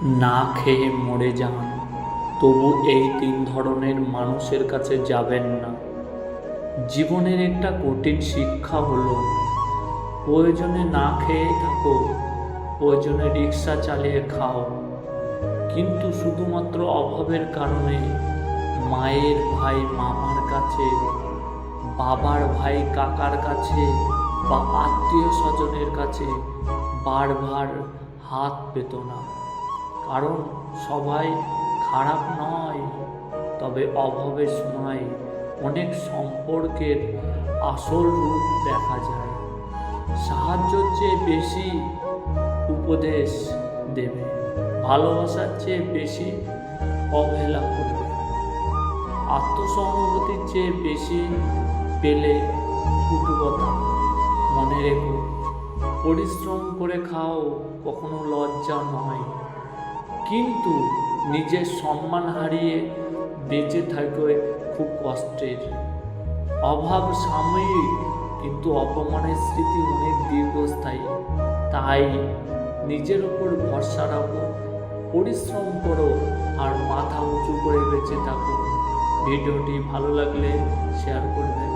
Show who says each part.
Speaker 1: না খেয়ে মরে যান, তবু এই তিন ধরনের মানুষের কাছে যাবেন না। জীবনের একটা কঠিন শিক্ষা হলো, প্রয়োজনে না খেয়ে থাকো, প্রয়োজনে রিক্সা চালিয়ে খাও, কিন্তু শুধুমাত্র অভাবের কারণে মায়ের ভাই মামার কাছে, বাবার ভাই কাকার কাছে বা আত্মীয় স্বজনের কাছে বারবার হাত পেত না। কারণ সবাই খারাপ নয়, তবে অভাবের সময় অনেক সম্পর্কের আসল রূপ দেখা যায়। সাহায্যের চেয়ে বেশি উপদেশ দেবে, ভালোবাসার চেয়ে বেশি অবহেলা করবে, আত্মসহানুভূতির চেয়ে বেশি পেলে কুটুকতা। মনে রেখো, পরিশ্রম করে খাও, কখনো লজ্জা নয়, কিন্তু নিজের সম্মান হারিয়ে বেঁচে থাকবে খুব কষ্টের। অভাব সাময়িক, কিন্তু অপমানের স্মৃতি অনেক দীর্ঘস্থায়ী। তাই নিজের ওপর ভরসা রাখো, পরিশ্রম করো আর মাথা উঁচু করে বেঁচে থাকো। ভিডিওটি ভালো লাগলে শেয়ার করবেন।